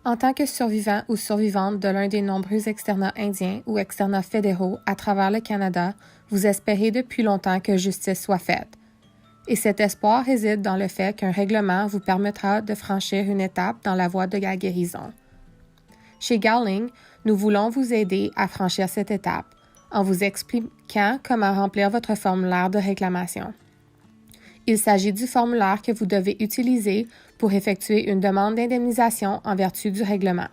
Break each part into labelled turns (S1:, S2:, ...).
S1: En tant que survivant ou survivante de l'un des nombreux externats indiens ou externats fédéraux à travers le Canada, vous espérez depuis longtemps que justice soit faite. Et cet espoir réside dans le fait qu'un règlement vous permettra de franchir une étape dans la voie de la guérison. Chez Gowling, nous voulons vous aider à franchir cette étape en vous expliquant comment remplir votre formulaire de réclamation. Il s'agit du formulaire que vous devez utiliser pour effectuer une demande d'indemnisation en vertu du règlement.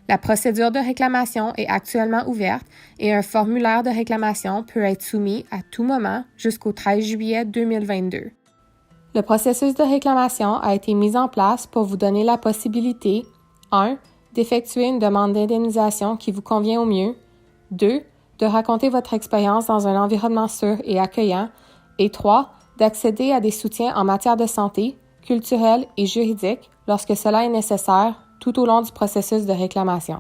S1: La procédure de réclamation est actuellement ouverte et un formulaire de réclamation peut être soumis à tout moment jusqu'au 13 juillet 2022. Le processus de réclamation a été mis en place pour vous donner la possibilité 1. D'effectuer une demande d'indemnisation qui vous convient au mieux, 2. De raconter votre expérience dans un environnement sûr et accueillant, et 3. D'accéder à des soutiens en matière de santé, culturelle et juridique lorsque cela est nécessaire tout au long du processus de réclamation.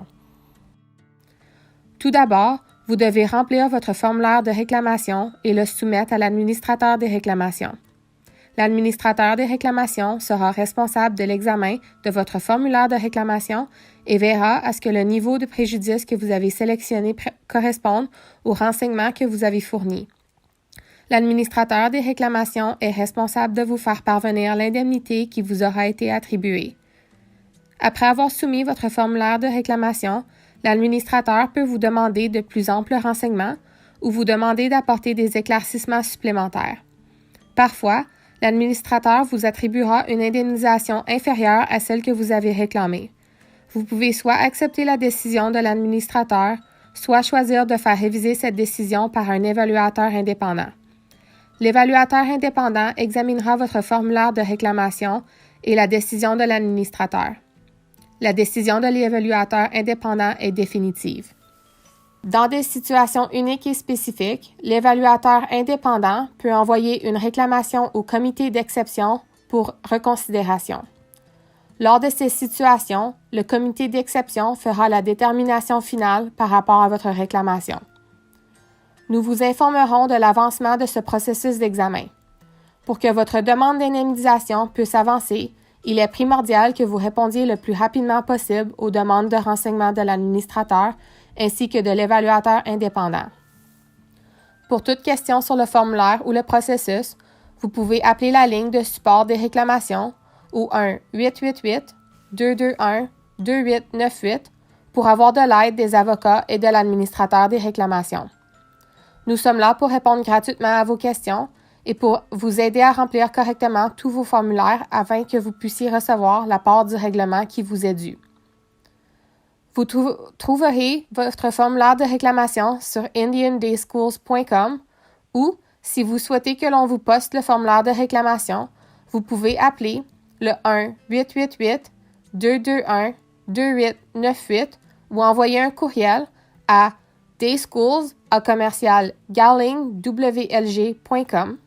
S1: Tout d'abord, vous devez remplir votre formulaire de réclamation et le soumettre à l'administrateur des réclamations. L'administrateur des réclamations sera responsable de l'examen de votre formulaire de réclamation et verra à ce que le niveau de préjudice que vous avez sélectionné corresponde aux renseignements que vous avez fournis. L'administrateur des réclamations est responsable de vous faire parvenir l'indemnité qui vous aura été attribuée. Après avoir soumis votre formulaire de réclamation, l'administrateur peut vous demander de plus amples renseignements ou vous demander d'apporter des éclaircissements supplémentaires. Parfois, l'administrateur vous attribuera une indemnisation inférieure à celle que vous avez réclamée. Vous pouvez soit accepter la décision de l'administrateur, soit choisir de faire réviser cette décision par un évaluateur indépendant. L'évaluateur indépendant examinera votre formulaire de réclamation et la décision de l'administrateur. La décision de l'évaluateur indépendant est définitive. Dans des situations uniques et spécifiques, l'évaluateur indépendant peut envoyer une réclamation au comité d'exception pour reconsidération. Lors de ces situations, le comité d'exception fera la détermination finale par rapport à votre réclamation. Nous vous informerons de l'avancement de ce processus d'examen. Pour que votre demande d'indemnisation puisse avancer, il est primordial que vous répondiez le plus rapidement possible aux demandes de renseignement de l'administrateur ainsi que de l'évaluateur indépendant. Pour toute question sur le formulaire ou le processus, vous pouvez appeler la ligne de support des réclamations au 1-888-221-2898 pour avoir de l'aide des avocats et de l'administrateur des réclamations. Nous sommes là pour répondre gratuitement à vos questions et pour vous aider à remplir correctement tous vos formulaires afin que vous puissiez recevoir la part du règlement qui vous est due. Vous trouverez votre formulaire de réclamation sur indiandayschools.com ou, si vous souhaitez que l'on vous poste le formulaire de réclamation, vous pouvez appeler le 1-888-221-2898 ou envoyer un courriel à dayschools@gowlingwlg.com.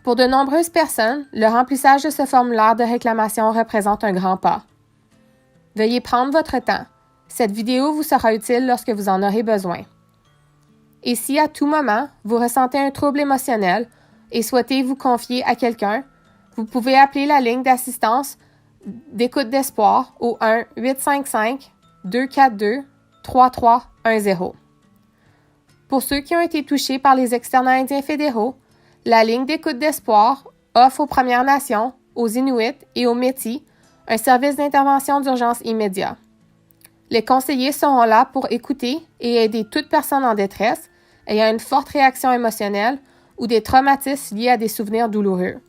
S1: Pour de nombreuses personnes, le remplissage de ce formulaire de réclamation représente un grand pas. Veuillez prendre votre temps. Cette vidéo vous sera utile lorsque vous en aurez besoin. Et si à tout moment, vous ressentez un trouble émotionnel et souhaitez vous confier à quelqu'un, vous pouvez appeler la ligne d'assistance d'écoute d'espoir au 1-855-242-3310. Pour ceux qui ont été touchés par les externats indiens fédéraux, la ligne d'écoute d'espoir offre aux Premières Nations, aux Inuits et aux Métis un service d'intervention d'urgence immédiat. Les conseillers seront là pour écouter et aider toute personne en détresse ayant une forte réaction émotionnelle ou des traumatismes liés à des souvenirs douloureux.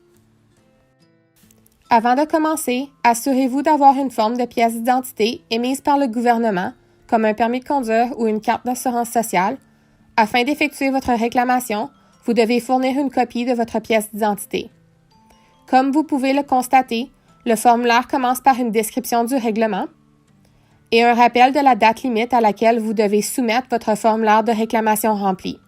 S1: Avant de commencer, assurez-vous d'avoir une forme de pièce d'identité émise par le gouvernement, comme un permis de conduire ou une carte d'assurance sociale. Afin d'effectuer votre réclamation, vous devez fournir une copie de votre pièce d'identité. Comme vous pouvez le constater, le formulaire commence par une description du règlement et un rappel de la date limite à laquelle vous devez soumettre votre formulaire de réclamation rempli.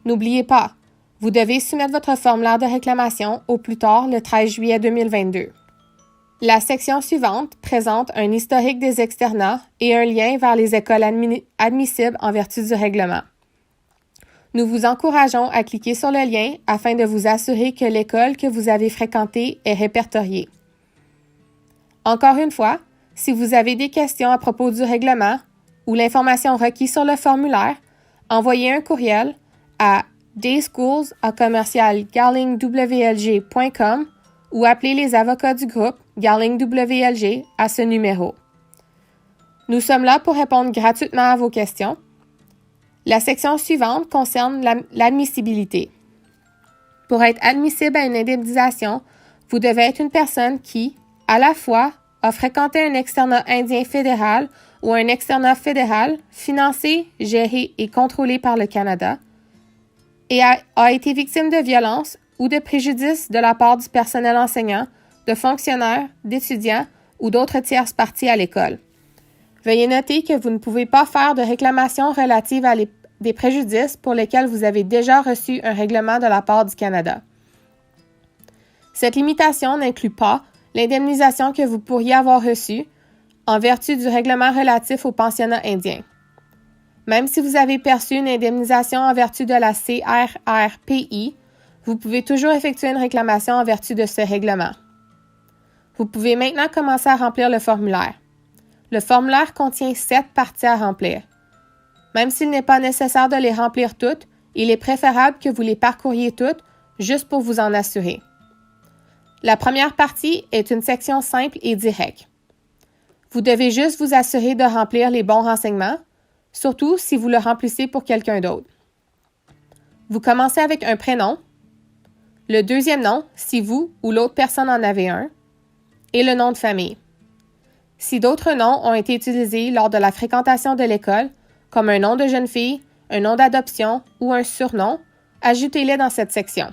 S1: N'oubliez pas, vous devez soumettre votre formulaire de réclamation au plus tard le 13 juillet 2022. La section suivante présente un historique des externats et un lien vers les écoles admissibles en vertu du règlement. Nous vous encourageons à cliquer sur le lien afin de vous assurer que l'école que vous avez fréquentée est répertoriée. Encore une fois, Si vous avez des questions à propos du règlement ou l'information requise sur le formulaire, envoyez un courriel à dayschools@garlingwlg.com ou appelez les avocats du groupe Garling WLG à ce numéro. Nous sommes là pour répondre gratuitement à vos questions. La section suivante concerne l'admissibilité. Pour être admissible à une indemnisation, vous devez être une personne qui, à la fois, a fréquenté un externat indien fédéral ou un externat fédéral financé, géré et contrôlé par le Canada et a été victime de violences ou de préjudices de la part du personnel enseignant, de fonctionnaires, d'étudiants ou d'autres tierces parties à l'école. Veuillez noter que vous ne pouvez pas faire de réclamation relative à des préjudices pour lesquels vous avez déjà reçu un règlement de la part du Canada. Cette limitation n'inclut pas l'indemnisation que vous pourriez avoir reçue en vertu du règlement relatif au pensionnat indien. Même si vous avez perçu une indemnisation en vertu de la CRRPI, vous pouvez toujours effectuer une réclamation en vertu de ce règlement. Vous pouvez maintenant commencer à remplir le formulaire. Le formulaire contient 7 parties à remplir. Même s'il n'est pas nécessaire de les remplir toutes, il est préférable que vous les parcouriez toutes juste pour vous en assurer. La première partie est une section simple et directe. Vous devez juste vous assurer de remplir les bons renseignements, surtout si vous le remplissez pour quelqu'un d'autre. Vous commencez avec un prénom, le deuxième nom si vous ou l'autre personne en avez un, et le nom de famille. Si d'autres noms ont été utilisés lors de la fréquentation de l'école, comme un nom de jeune fille, un nom d'adoption ou un surnom, ajoutez-les dans cette section.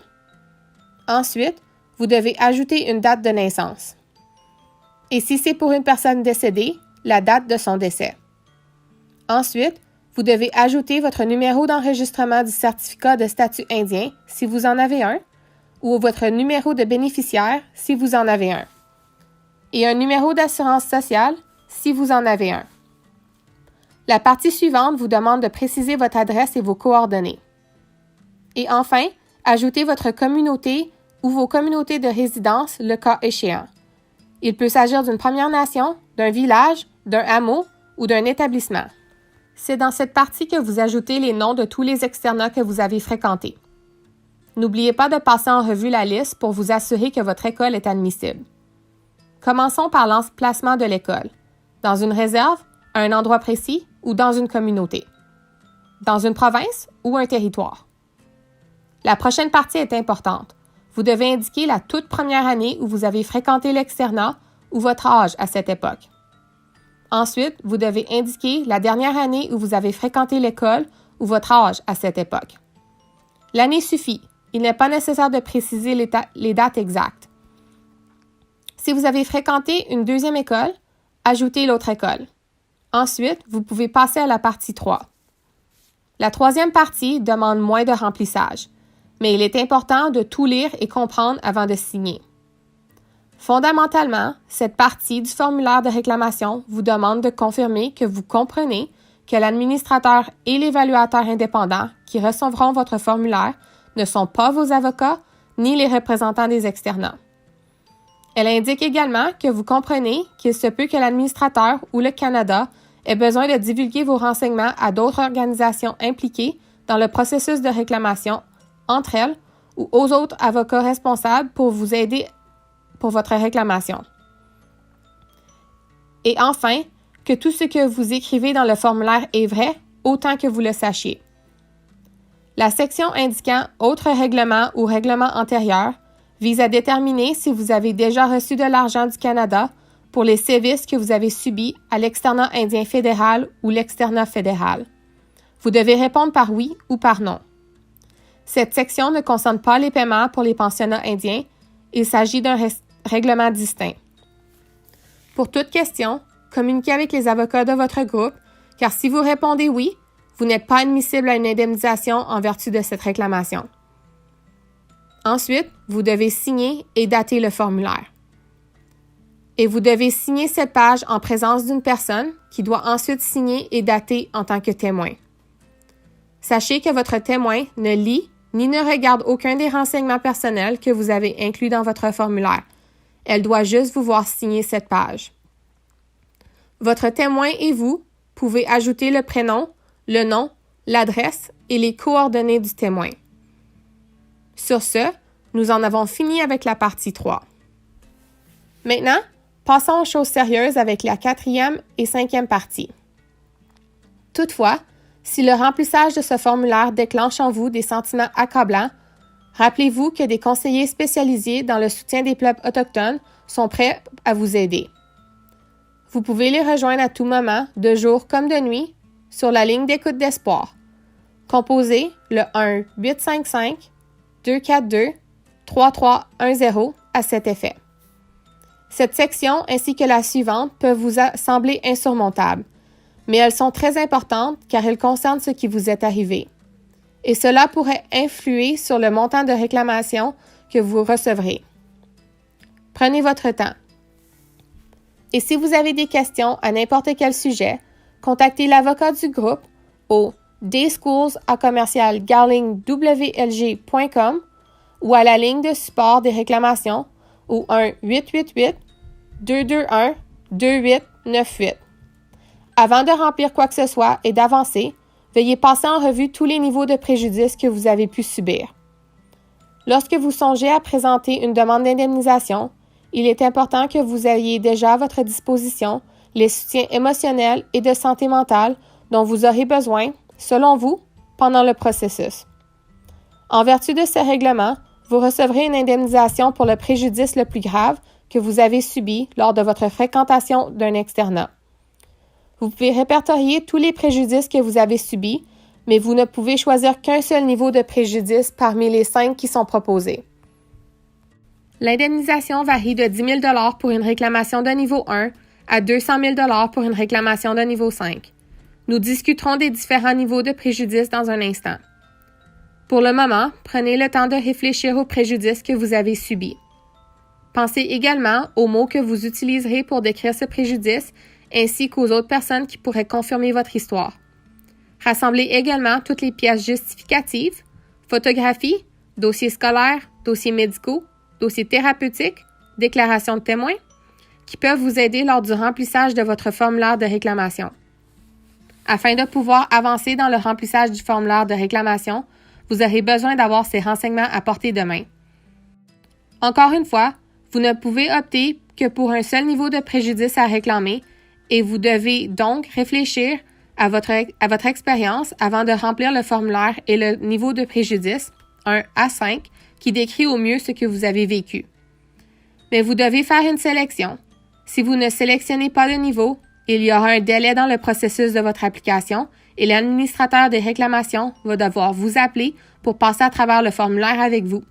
S1: Ensuite, vous devez ajouter une date de naissance. Et si c'est pour une personne décédée, la date de son décès. Ensuite, vous devez ajouter votre numéro d'enregistrement du certificat de statut indien si vous en avez un, ou votre numéro de bénéficiaire si vous en avez un, et un numéro d'assurance sociale si vous en avez un. La partie suivante vous demande de préciser votre adresse et vos coordonnées. Et enfin, ajoutez votre communauté ou vos communautés de résidence le cas échéant. Il peut s'agir d'une Première Nation, d'un village, d'un hameau ou d'un établissement. C'est dans cette partie que vous ajoutez les noms de tous les externats que vous avez fréquentés. N'oubliez pas de passer en revue la liste pour vous assurer que votre école est admissible. Commençons par l'emplacement de l'école. Dans une réserve, à un endroit précis ou dans une communauté. Dans une province ou un territoire. La prochaine partie est importante. Vous devez indiquer la toute première année où vous avez fréquenté l'externat ou votre âge à cette époque. Ensuite, vous devez indiquer la dernière année où vous avez fréquenté l'école ou votre âge à cette époque. L'année suffit. Il n'est pas nécessaire de préciser les dates exactes. Si vous avez fréquenté une deuxième école, ajoutez l'autre école. Ensuite, vous pouvez passer à la partie 3. La troisième partie demande moins de remplissage, mais il est important de tout lire et comprendre avant de signer. Fondamentalement, cette partie du formulaire de réclamation vous demande de confirmer que vous comprenez que l'administrateur et l'évaluateur indépendant qui recevront votre formulaire ne sont pas vos avocats ni les représentants des externats. Elle indique également que vous comprenez qu'il se peut que l'administrateur ou le Canada ait besoin de divulguer vos renseignements à d'autres organisations impliquées dans le processus de réclamation, entre elles ou aux autres avocats responsables pour vous aider pour votre réclamation. Et enfin, que tout ce que vous écrivez dans le formulaire est vrai, autant que vous le sachiez. La section indiquant « Autres règlements » ou « Règlements antérieurs » vise à déterminer si vous avez déjà reçu de l'argent du Canada pour les sévices que vous avez subis à l'externat indien fédéral ou l'externat fédéral. Vous devez répondre par oui ou par non. Cette section ne concerne pas les paiements pour les pensionnats indiens. Il s'agit d'un règlement distinct. Pour toute question, communiquez avec les avocats de votre groupe, car si vous répondez oui, vous n'êtes pas admissible à une indemnisation en vertu de cette réclamation. Ensuite, vous devez signer et dater le formulaire. Et vous devez signer cette page en présence d'une personne qui doit ensuite signer et dater en tant que témoin. Sachez que votre témoin ne lit ni ne regarde aucun des renseignements personnels que vous avez inclus dans votre formulaire. Elle doit juste vous voir signer cette page. Votre témoin et vous pouvez ajouter le prénom, le nom, l'adresse et les coordonnées du témoin. Sur ce, nous en avons fini avec la partie 3. Maintenant, passons aux choses sérieuses avec la 4e et 5e partie. Toutefois, si le remplissage de ce formulaire déclenche en vous des sentiments accablants, rappelez-vous que des conseillers spécialisés dans le soutien des peuples autochtones sont prêts à vous aider. Vous pouvez les rejoindre à tout moment, de jour comme de nuit, sur la ligne d'écoute d'espoir. Composez le 1-855-242-3310 à cet effet. Cette section ainsi que la suivante peuvent vous sembler insurmontables, mais elles sont très importantes car elles concernent ce qui vous est arrivé. Et cela pourrait influer sur le montant de réclamation que vous recevrez. Prenez votre temps. Et si vous avez des questions à n'importe quel sujet, contactez l'avocat du groupe au dayschools@garlingwlg.com ou à la ligne de support des réclamations au 1-888-221-2898. Avant de remplir quoi que ce soit et d'avancer, veuillez passer en revue tous les niveaux de préjudice que vous avez pu subir. Lorsque vous songez à présenter une demande d'indemnisation, il est important que vous ayez déjà à votre disposition les soutiens émotionnels et de santé mentale dont vous aurez besoin, selon vous, pendant le processus. En vertu de ce règlement, vous recevrez une indemnisation pour le préjudice le plus grave que vous avez subi lors de votre fréquentation d'un externat. Vous pouvez répertorier tous les préjudices que vous avez subis, mais vous ne pouvez choisir qu'un seul niveau de préjudice parmi les 5 qui sont proposés. L'indemnisation varie de 10 000 pour une réclamation de niveau 1 à 200 000 pour une réclamation de niveau 5. Nous discuterons des différents niveaux de préjudice dans un instant. Pour le moment, prenez le temps de réfléchir aux préjudices que vous avez subis. Pensez également aux mots que vous utiliserez pour décrire ce préjudice ainsi qu'aux autres personnes qui pourraient confirmer votre histoire. Rassemblez également toutes les pièces justificatives, photographies, dossiers scolaires, dossiers médicaux, dossiers thérapeutiques, déclarations de témoins, qui peuvent vous aider lors du remplissage de votre formulaire de réclamation. Afin de pouvoir avancer dans le remplissage du formulaire de réclamation, vous aurez besoin d'avoir ces renseignements à portée de main. Encore une fois, vous ne pouvez opter que pour un seul niveau de préjudice à réclamer et vous devez donc réfléchir à votre expérience avant de remplir le formulaire et le niveau de préjudice, 1 à 5, qui décrit au mieux ce que vous avez vécu. Mais vous devez faire une sélection. Si vous ne sélectionnez pas le niveau, il y aura un délai dans le processus de votre application et l'administrateur des réclamations va devoir vous appeler pour passer à travers le formulaire avec vous.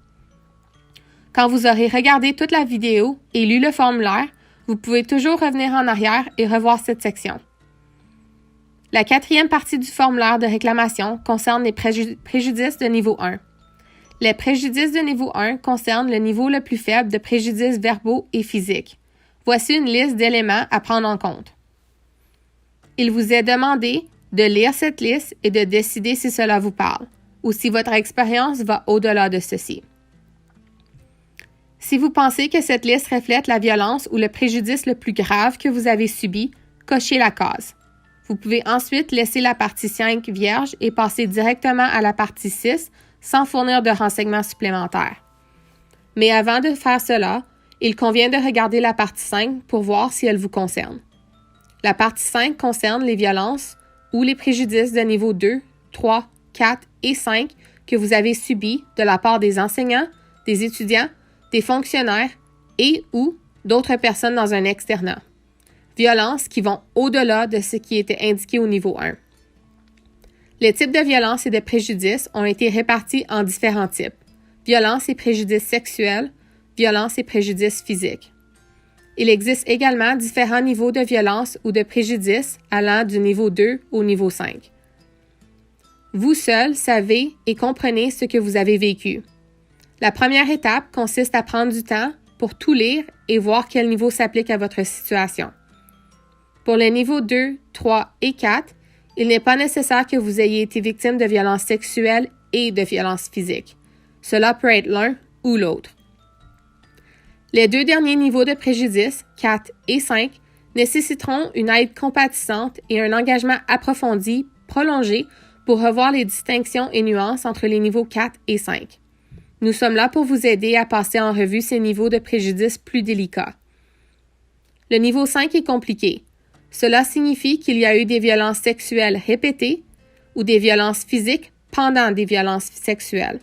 S1: Quand vous aurez regardé toute la vidéo et lu le formulaire, vous pouvez toujours revenir en arrière et revoir cette section. La 4e partie du formulaire de réclamation concerne les préjudices de niveau 1. Les préjudices de niveau 1 concernent le niveau le plus faible de préjudices verbaux et physiques. Voici une liste d'éléments à prendre en compte. Il vous est demandé de lire cette liste et de décider si cela vous parle ou si votre expérience va au-delà de ceci. Si vous pensez que cette liste reflète la violence ou le préjudice le plus grave que vous avez subi, cochez la case. Vous pouvez ensuite laisser la partie 5 vierge et passer directement à la partie 6 sans fournir de renseignements supplémentaires. Mais avant de faire cela, il convient de regarder la partie 5 pour voir si elle vous concerne. La partie 5 concerne les violences ou les préjudices de niveau 2, 3, 4 et 5 que vous avez subis de la part des enseignants, des étudiants, des fonctionnaires et ou d'autres personnes dans un externat. Violences qui vont au-delà de ce qui était indiqué au niveau 1. Les types de violences et de préjudices ont été répartis en différents types. Violences et préjudices sexuels, violences et préjudices physiques. Il existe également différents niveaux de violence ou de préjudice allant du niveau 2 au niveau 5. Vous seul savez et comprenez ce que vous avez vécu. La première étape consiste à prendre du temps pour tout lire et voir quel niveau s'applique à votre situation. Pour les niveaux 2, 3 et 4, il n'est pas nécessaire que vous ayez été victime de violences sexuelles et de violences physiques. Cela peut être l'un ou l'autre. Les 2 derniers niveaux de préjudice, 4 et 5, nécessiteront une aide compatissante et un engagement approfondi, prolongé, pour revoir les distinctions et nuances entre les niveaux 4 et 5. Nous sommes là pour vous aider à passer en revue ces niveaux de préjudice plus délicats. Le niveau 5 est compliqué. Cela signifie qu'il y a eu des violences sexuelles répétées ou des violences physiques pendant des violences sexuelles.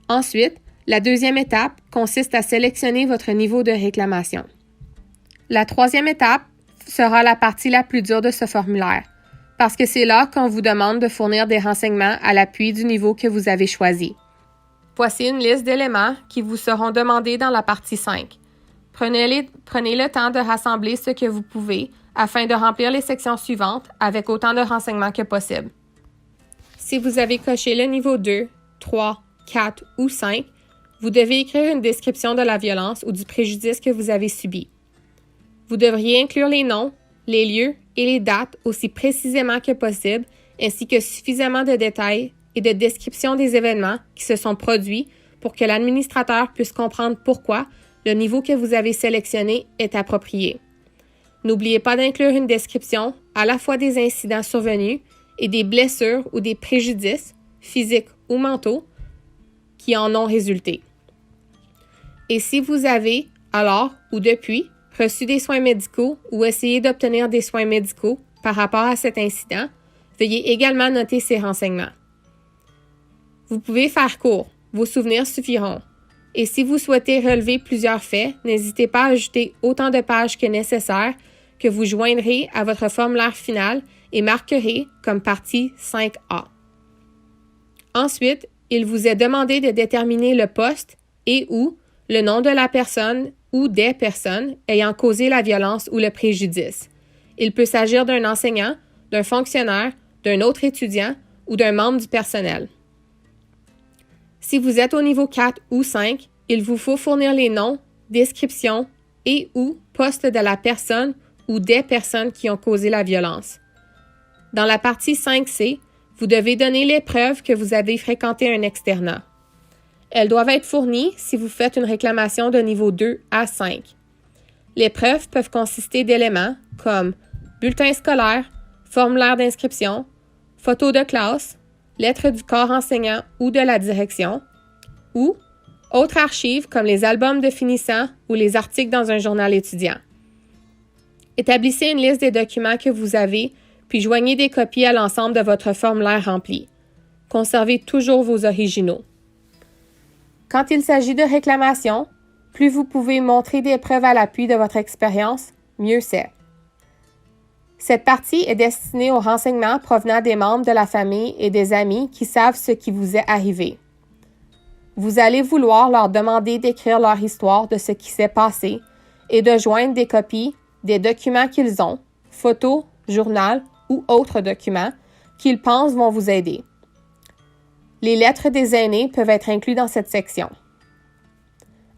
S1: Ensuite, la deuxième étape consiste à sélectionner votre niveau de réclamation. La troisième étape sera la partie la plus dure de ce formulaire, parce que c'est là qu'on vous demande de fournir des renseignements à l'appui du niveau que vous avez choisi. Voici une liste d'éléments qui vous seront demandés dans la partie 5. Prenez le temps de rassembler ce que vous pouvez afin de remplir les sections suivantes avec autant de renseignements que possible. Si vous avez coché le niveau 2, 3, 4 ou 5, vous devez écrire une description de la violence ou du préjudice que vous avez subi. Vous devriez inclure les noms, les lieux et les dates aussi précisément que possible, ainsi que suffisamment de détails et de descriptions des événements qui se sont produits pour que l'administrateur puisse comprendre pourquoi le niveau que vous avez sélectionné est approprié. N'oubliez pas d'inclure une description à la fois des incidents survenus et des blessures ou des préjudices, physiques ou mentaux, qui en ont résulté. Et si vous avez, alors ou depuis, reçu des soins médicaux ou essayé d'obtenir des soins médicaux par rapport à cet incident, veuillez également noter ces renseignements. Vous pouvez faire court, vos souvenirs suffiront. Et si vous souhaitez relever plusieurs faits, n'hésitez pas à ajouter autant de pages que nécessaire que vous joindrez à votre formulaire final et marquerez comme partie 5A. Ensuite, il vous est demandé de déterminer le poste et ou le nom de la personne ou des personnes ayant causé la violence ou le préjudice. Il peut s'agir d'un enseignant, d'un fonctionnaire, d'un autre étudiant ou d'un membre du personnel. Si vous êtes au niveau 4 ou 5, il vous faut fournir les noms, descriptions et ou postes de la personne ou des personnes qui ont causé la violence. Dans la partie 5C, vous devez donner les preuves que vous avez fréquenté un externat. Elles doivent être fournies si vous faites une réclamation de niveau 2 à 5. Les preuves peuvent consister d'éléments comme bulletin scolaire, formulaire d'inscription, photo de classe, lettre du corps enseignant ou de la direction, ou autres archives comme les albums de finissants ou les articles dans un journal étudiant. Établissez une liste des documents que vous avez, puis joignez des copies à l'ensemble de votre formulaire rempli. Conservez toujours vos originaux. Quand il s'agit de réclamation, plus vous pouvez montrer des preuves à l'appui de votre expérience, mieux c'est. Cette partie est destinée aux renseignements provenant des membres de la famille et des amis qui savent ce qui vous est arrivé. Vous allez vouloir leur demander d'écrire leur histoire de ce qui s'est passé et de joindre des copies des documents qu'ils ont, photos, journal ou autres documents qu'ils pensent vont vous aider. Les lettres des aînés peuvent être inclus dans cette section.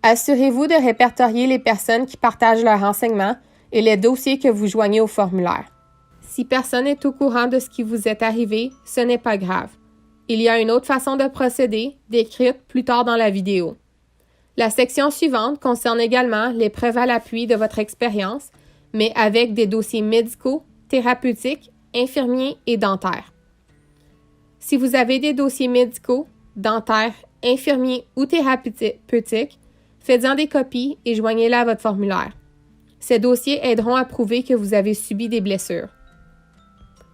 S1: Assurez-vous de répertorier les personnes qui partagent leurs renseignements et les dossiers que vous joignez au formulaire. Si personne n'est au courant de ce qui vous est arrivé, ce n'est pas grave. Il y a une autre façon de procéder, décrite plus tard dans la vidéo. La section suivante concerne également les preuves à l'appui de votre expérience, mais avec des dossiers médicaux, thérapeutiques, infirmiers et dentaires. Si vous avez des dossiers médicaux, dentaires, infirmiers ou thérapeutiques, faites-en des copies et joignez-les à votre formulaire. Ces dossiers aideront à prouver que vous avez subi des blessures.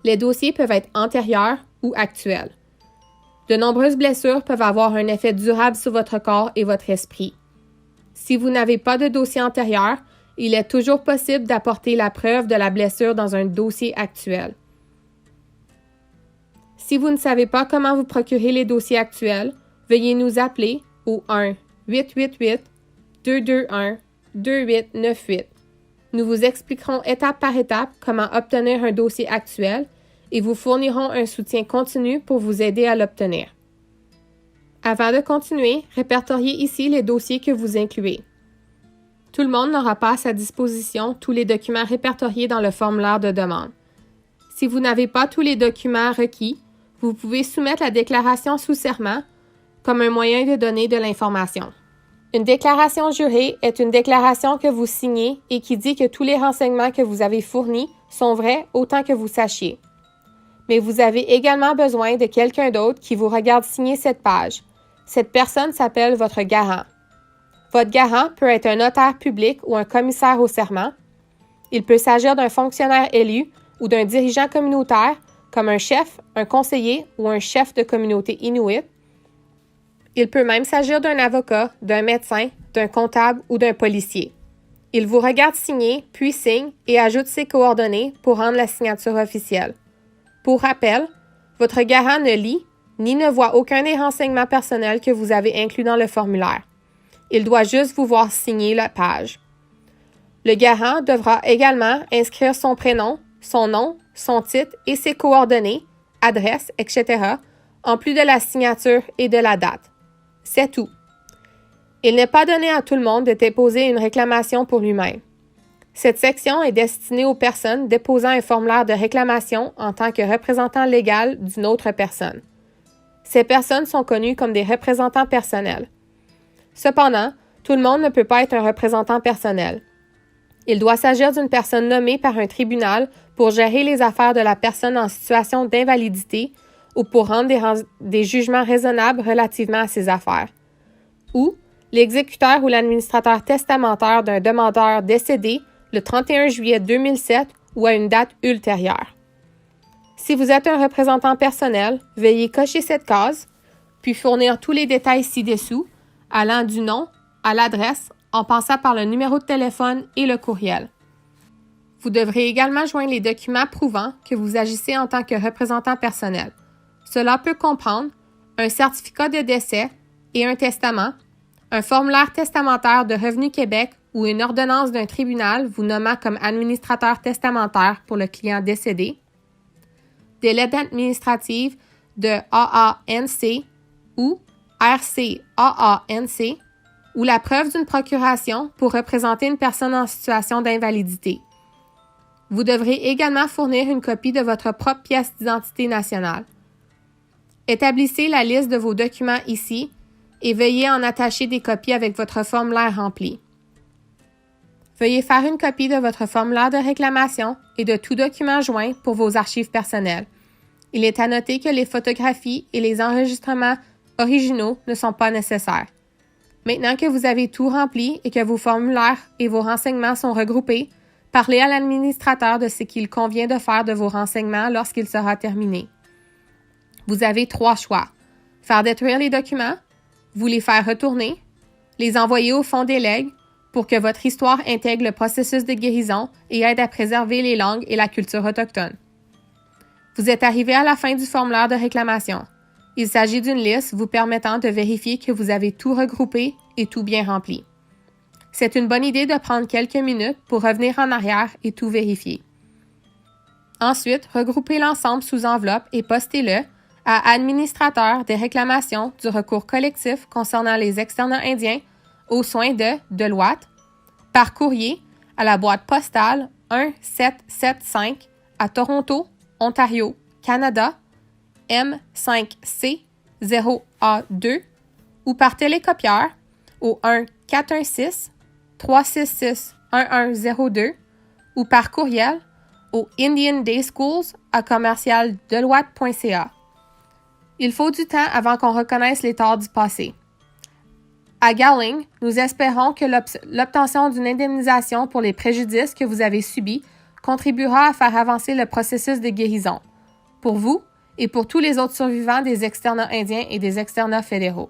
S1: Les dossiers peuvent être antérieurs ou actuels. De nombreuses blessures peuvent avoir un effet durable sur votre corps et votre esprit. Si vous n'avez pas de dossier antérieur, il est toujours possible d'apporter la preuve de la blessure dans un dossier actuel. Si vous ne savez pas comment vous procurer les dossiers actuels, veuillez nous appeler au 1-888-221-2898. Nous vous expliquerons étape par étape comment obtenir un dossier actuel et vous fournirons un soutien continu pour vous aider à l'obtenir. Avant de continuer, répertoriez ici les dossiers que vous incluez. Tout le monde n'aura pas à sa disposition tous les documents répertoriés dans le formulaire de demande. Si vous n'avez pas tous les documents requis, vous pouvez soumettre la déclaration sous serment comme un moyen de donner de l'information. Une déclaration jurée est une déclaration que vous signez et qui dit que tous les renseignements que vous avez fournis sont vrais autant que vous sachiez. Mais vous avez également besoin de quelqu'un d'autre qui vous regarde signer cette page. Cette personne s'appelle votre garant. Votre garant peut être un notaire public ou un commissaire au serment. Il peut s'agir d'un fonctionnaire élu ou d'un dirigeant communautaire, comme un chef, un conseiller ou un chef de communauté inuit. Il peut même s'agir d'un avocat, d'un médecin, d'un comptable ou d'un policier. Il vous regarde signer, puis signe et ajoute ses coordonnées pour rendre la signature officielle. Pour rappel, votre garant ne lit ni ne voit aucun des renseignements personnels que vous avez inclus dans le formulaire. Il doit juste vous voir signer la page. Le garant devra également inscrire son prénom, son nom, son titre et ses coordonnées, adresse, etc., en plus de la signature et de la date. C'est tout. Il n'est pas donné à tout le monde de déposer une réclamation pour lui-même. Cette section est destinée aux personnes déposant un formulaire de réclamation en tant que représentant légal d'une autre personne. Ces personnes sont connues comme des représentants personnels. Cependant, tout le monde ne peut pas être un représentant personnel. Il doit s'agir d'une personne nommée par un tribunal pour gérer les affaires de la personne en situation d'invalidité ou pour rendre des jugements raisonnables relativement à ses affaires. Ou l'exécuteur ou l'administrateur testamentaire d'un demandeur décédé le 31 juillet 2007 ou à une date ultérieure. Si vous êtes un représentant personnel, veuillez cocher cette case, puis fournir tous les détails ci-dessous, allant du nom à l'adresse, en passant par le numéro de téléphone et le courriel. Vous devrez également joindre les documents prouvant que vous agissez en tant que représentant personnel. Cela peut comprendre un certificat de décès et un testament, un formulaire testamentaire de Revenu Québec ou une ordonnance d'un tribunal vous nommant comme administrateur testamentaire pour le client décédé, des lettres administratives de AANC ou RCAANC ou la preuve d'une procuration pour représenter une personne en situation d'invalidité. Vous devrez également fournir une copie de votre propre pièce d'identité nationale. Établissez la liste de vos documents ici et veuillez en attacher des copies avec votre formulaire rempli. Veuillez faire une copie de votre formulaire de réclamation et de tout document joint pour vos archives personnelles. Il est à noter que les photographies et les enregistrements originaux ne sont pas nécessaires. Maintenant que vous avez tout rempli et que vos formulaires et vos renseignements sont regroupés, parlez à l'administrateur de ce qu'il convient de faire de vos renseignements lorsqu'il sera terminé. Vous avez 3 choix. Faire détruire les documents, vous les faire retourner, les envoyer au fond des legs pour que votre histoire intègre le processus de guérison et aide à préserver les langues et la culture autochtone. Vous êtes arrivé à la fin du formulaire de réclamation. Il s'agit d'une liste vous permettant de vérifier que vous avez tout regroupé et tout bien rempli. C'est une bonne idée de prendre quelques minutes pour revenir en arrière et tout vérifier. Ensuite, regroupez l'ensemble sous enveloppe et postez-le à Administrateur des réclamations du recours collectif concernant les externats indiens aux soins de Deloitte, par courrier à la boîte postale 1775 à Toronto, Ontario, Canada, M5C0A2 ou par télécopieur au 1-416-366-1102 ou par courriel au indiandayschools@commercialdeloitte.ca. Il faut du temps avant qu'on reconnaisse les torts du passé. À Gowling, nous espérons que l'obtention d'une indemnisation pour les préjudices que vous avez subis contribuera à faire avancer le processus de guérison, pour vous et pour tous les autres survivants des externats indiens et des externats fédéraux.